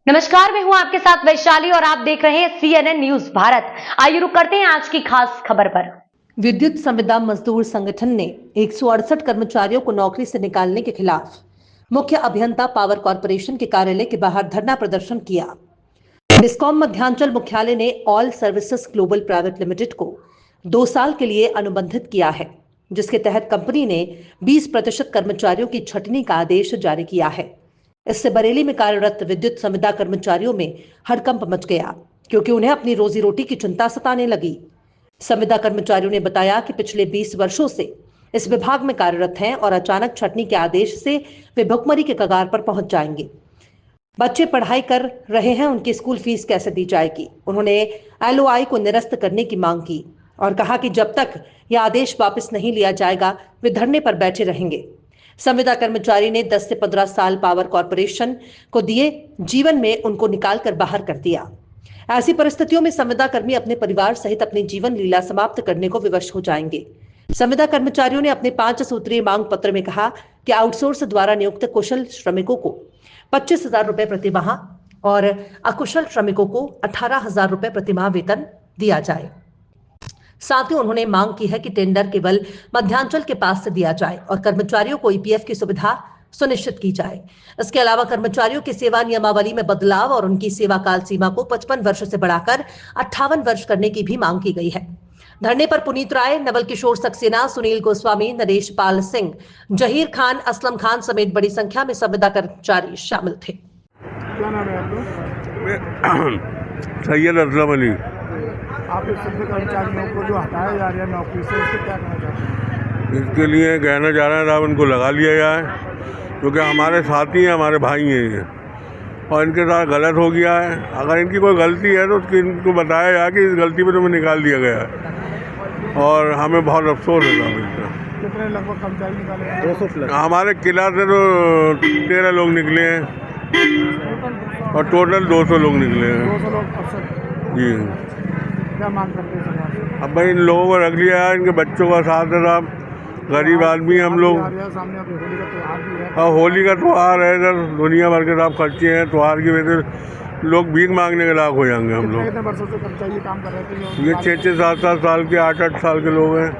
नमस्कार, मैं हूं आपके साथ वैशाली और आप देख रहे हैं CNN न्यूज भारत। आइए रुक करते हैं आज की खास खबर पर। विद्युत संविदा मजदूर संगठन ने 168 कर्मचारियों को नौकरी से निकालने के खिलाफ मुख्य अभियंता पावर कॉर्पोरेशन के कार्यालय के बाहर धरना प्रदर्शन किया। डिस्कॉम मध्यांचल मुख्यालय ने all services global private limited को 2 साल के लिए अनुबंधित किया है, जिसके तहत कंपनी ने 20% कर्मचारियों की छंटनी का आदेश जारी किया है। इससे बरेली में कार्यरत विद्युत संविदा कर्मचारियों में हड़कंप मच गया, क्योंकि उन्हें अपनी रोजी रोटी की चिंता सताने लगी। संविदा कर्मचारियों ने बताया कि पिछले 20 वर्षों से इस विभाग में कार्यरत हैं और अचानक छंटनी के आदेश से वे भुखमरी के कगार पर पहुंच जाएंगे। बच्चे पढ़ाई कर रहे हैं, उनकी स्कूल फीस कैसे दी जाएगी। उन्होंने LOI को निरस्त करने की मांग की और कहा कि जब तक यह आदेश वापस नहीं लिया जाएगा वे धरने पर बैठे रहेंगे। संविदा कर्मचारी ने 10 से 15 साल पावर कॉर्पोरेशन को दिए जीवन में उनको निकाल कर बाहर कर दिया। ऐसी परिस्थितियों में संविदा कर्मी अपने परिवार सहित अपनी जीवन लीला समाप्त करने को विवश हो जाएंगे। संविदा कर्मचारियों ने अपने 5 सूत्रीय मांग पत्र में कहा कि आउटसोर्स द्वारा नियुक्त कुशल श्रमिकों को 25,000 रुपए प्रति माह और अकुशल श्रमिकों को 18,000 रुपए प्रति माह वेतन दिया जाए। साथ ही उन्होंने मांग की है कि टेंडर केवल मध्यांचल के पास से दिया जाए और कर्मचारियों को EPF की सुविधा सुनिश्चित की जाए। इसके अलावा कर्मचारियों की सेवा नियमावली में बदलाव और उनकी सेवा काल सीमा को 55 वर्ष से बढ़ाकर 58 वर्ष करने की भी मांग की गई है। धरने पर पुनीत राय, नवल किशोर सक्सेना, सुनील गोस्वामी, नरेश पाल सिंह, जहीर खान, असलम खान समेत बड़ी संख्या में संविदा कर्मचारी शामिल थे। क्या नाम है आपका? सैयद असलम अली। आप इस सभी कर्मचारियों को जो हटाया जा रहा है नौकरी से, इसके क्या कहना चाहते हैं? इसके लिए कहना चाह रहे हैं साहब इनको लगा लिया जाए, क्योंकि हमारे साथी हैं, हमारे भाई हैं ये, और इनके साथ गलत हो गया है। अगर इनकी कोई गलती है तो उसकी इनको बताया जाए कि इस गलती पे तुम्हें निकाल दिया गया है, और हमें बहुत अफसोस है साहब इसका। कितने लगभग कर्मचारी निकाले गए? 200 हमारे किला से तो 13 लोग निकले हैं और टोटल 200 लोग निकले हैं। 200 लोग अफसर जी। क्या मांग करते हैं सरकार से? अब भाई इन लोगों को रख लिया है, इनके बच्चों का साथ है साहब, गरीब आदमी हम लोग। सामने अभी होली का त्योहार भी है। हाँ, होली का त्यौहार है इधर, दुनिया भर के साहब खर्चे हैं त्यौहार की वजह से, लोग भीख मांगने के लायक हो जाएंगे हम लोग। कितने वर्षों से कर्मचारी काम कर रहे थे? ये 6-6, 7-7 साल के, 8-8 साल के लोग हैं।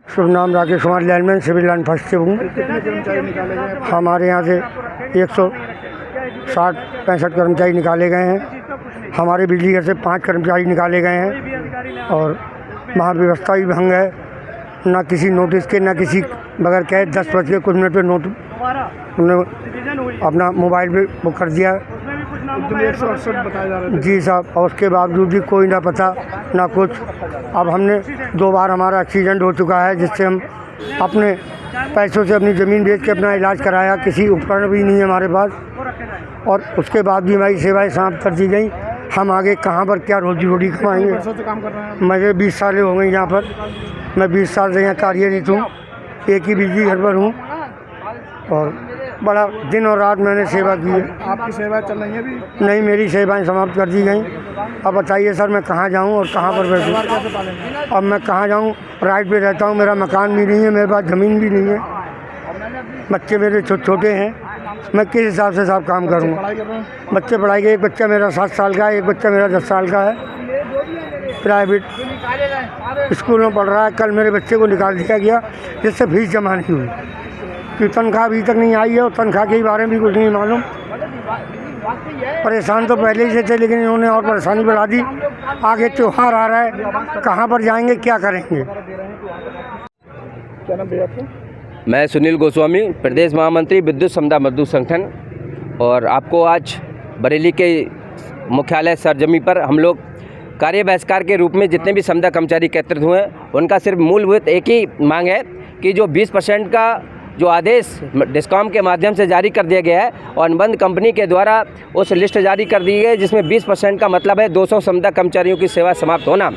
शुभ नाम राकेश कुमार लैंडमैन, सिविल लाइन फर्स्ट से हूँ। कितने कर्मचारी निकाले गए? हमारे यहाँ से 160-65 कर्मचारी निकाले गए हैं। हमारे बिजली घर से 5 कर्मचारी निकाले गए हैं और वहाँ व्यवस्था भी भंग है, ना किसी नोटिस के, ना किसी बगैर कहे 10 बज के कुछ मिनट पे उन्होंने अपना मोबाइल पे बुक कर दिया। 168 बताया जा रहा है। जी साहब, और उसके बावजूद भी कोई ना पता ना कुछ। अब हमने 2 बार हमारा एक्सीडेंट हो चुका है, जिससे हम अपने पैसों से अपनी ज़मीन बेच के अपना इलाज कराया। किसी उपकरण भी नहीं है हमारे पास, और उसके बाद भी हमारी सेवाएं समाप्त कर दी गई। हम आगे कहाँ पर क्या रोजी रोटी कमाएंगे? वर्षों से काम कर रहे हैं? मुझे 20 साल हो गए यहाँ पर। मैं 20 साल से यहाँ कार्यरत हूँ, एक ही बिजली घर पर हूँ और बड़ा दिन और रात मैंने सेवा की है। आपकी सेवाएं चल रही हैं अभी? नहीं, मेरी सेवाएं समाप्त कर दी गई। अब बताइए सर, मैं कहाँ जाऊँ और कहाँ पर बैठूँ? परिवार कैसे पालेंगे? अब मैं कहाँ जाऊँ? राइट पे रहता हूँ, मेरा मकान भी नहीं है, मेरे पास ज़मीन भी नहीं है, बच्चे मेरे छोटे हैं। मैं किस हिसाब से साहब काम करूँगा? पढ़ाई कर रहे हैं? बच्चे पढ़ाई के, एक बच्चा मेरा 7 साल का है, एक बच्चा मेरा 10 साल का है, प्राइवेट स्कूल में पढ़ रहा है। कल मेरे बच्चे को निकाल दिया गया जिससे फीस जमा नहीं हुई, कि तनख्वाह अभी तक नहीं आई है और तनख्वाह के बारे में भी कुछ नहीं मालूम। परेशान तो पहले ही से थे, लेकिन इन्होंने और परेशानी बढ़ा दी। आगे त्यौहार आ रहा है, कहाँ पर जाएंगे, क्या करेंगे? क्या नाम भैया आपका? मैं सुनील गोस्वामी, प्रदेश महामंत्री विद्युत संविदा मजदूर संगठन। और आपको आज बरेली के मुख्यालय सरजमी पर हम लोग कार्य बहिष्कार के रूप में जितने भी संविदा कर्मचारी एकत्रित हुए हैं, उनका सिर्फ मूलभूत एक ही मांग है कि जो 20% का जो आदेश डिस्कॉम के माध्यम से जारी कर दिया गया है और अनुबंध कंपनी के द्वारा उस लिस्ट जारी कर दी गई है, जिसमें 20% का मतलब है 200 संविदा कर्मचारियों की सेवा समाप्त होना।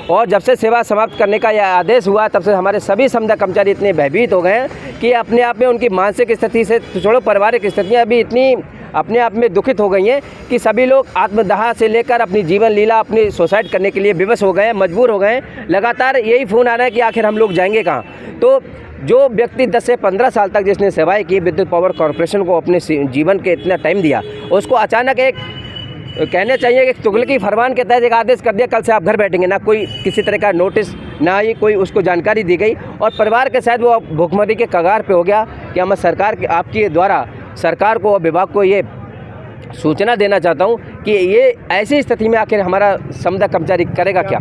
और जब से सेवा समाप्त करने का यह आदेश हुआ, तब से हमारे सभी संविदा कर्मचारी इतने भयभीत हो गए हैं कि अपने आप में उनकी मानसिक स्थिति से छोड़ो, पारिवारिक स्थितियाँ भी इतनी अपने आप में दुखित हो गई हैं कि सभी लोग आत्मदाह से लेकर अपनी जीवन लीला अपनी सुसाइड करने के लिए विवश हो गए हैं, मजबूर हो गए हैं। लगातार यही फ़ोन आ रहा है कि आखिर हम लोग जाएंगे कहाँ। तो जो व्यक्ति 10 से 15 साल तक जिसने सेवाएं की विद्युत पावर कॉरपोरेशन को अपने जीवन के इतना टाइम दिया, उसको अचानक एक कहने चाहिए कि तुगलकी फरमान के तहत एक आदेश कर दिया, कल से आप घर बैठेंगे, ना कोई किसी तरह का नोटिस, ना ही कोई उसको जानकारी दी गई, और परिवार के साथ वो भुखमरी के कगार पे हो गया कि मैं सरकार के आपके द्वारा सरकार को और विभाग को ये सूचना देना चाहता हूँ कि ये ऐसी स्थिति में आखिर हमारा संविदा कर्मचारी करेगा क्या।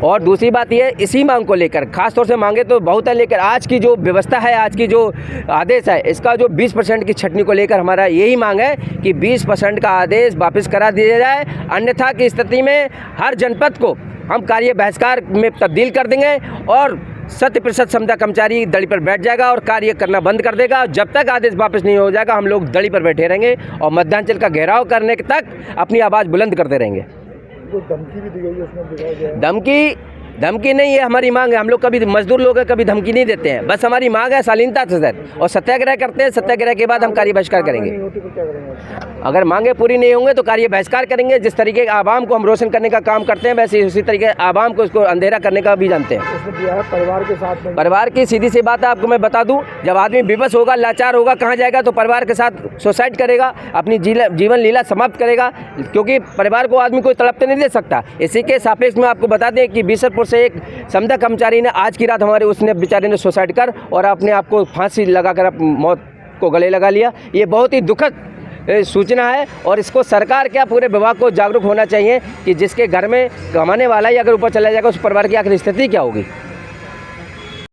और दूसरी बात ये, इसी मांग को लेकर खास तौर से मांगे तो बहुत है, लेकर आज की जो व्यवस्था है, आज की जो आदेश है, इसका जो 20% की छटनी को लेकर हमारा यही मांग है कि 20% का आदेश वापस करा दिया जाए, अन्यथा की स्थिति में हर जनपद को हम कार्य बहिष्कार में तब्दील कर देंगे और 100% संविदा कर्मचारी दड़ी पर बैठ जाएगा और कार्य करना बंद कर देगा। जब तक आदेश वापस नहीं हो जाएगा हम लोग दड़ी पर बैठे रहेंगे और मध्यांचल का घेराव करने तक अपनी आवाज़ बुलंद करते रहेंगे। धमकी भी दी गई है, उसमें दिखाया गया है। धमकी नहीं है, हमारी मांग है। हम लोग कभी मजदूर लोग हैं, कभी धमकी नहीं देते हैं, बस हमारी मांग है शालीनता से सर, और सत्याग्रह करते हैं। सत्याग्रह के बाद हम कार्य बहिष्कार करेंगे। अगर मांगे पूरी नहीं होंगे तो कार्य बहिष्कार करेंगे। जिस तरीके आवाम को हम रोशन करने का काम करते हैं, वैसे उसी तरीके आवाम को इसको अंधेरा करने का भी जानते हैं। परिवार के साथ में, परिवार की सीधी सी बात है, आपको मैं बता दूं, जब आदमी विवश होगा, लाचार होगा, कहाँ जाएगा, तो परिवार के साथ सुसाइड करेगा, अपनी जीवन लीला समाप्त करेगा, क्योंकि परिवार को आदमी कोई तड़पते नहीं दे सकता। इसी के सापेक्ष में आपको बता दें कि बीसरपुर से एक संविदा कर्मचारी ने आज की रात हमारे उसने बेचारे ने सुसाइड कर और अपने आप को फांसी लगाकर मौत को गले लगा लिया। ये बहुत ही दुखद सूचना है और इसको सरकार क्या पूरे विभाग को जागरूक होना चाहिए कि जिसके घर में कमाने वाला ही अगर ऊपर चला जाएगा उस परिवार की आखिर स्थिति क्या होगी।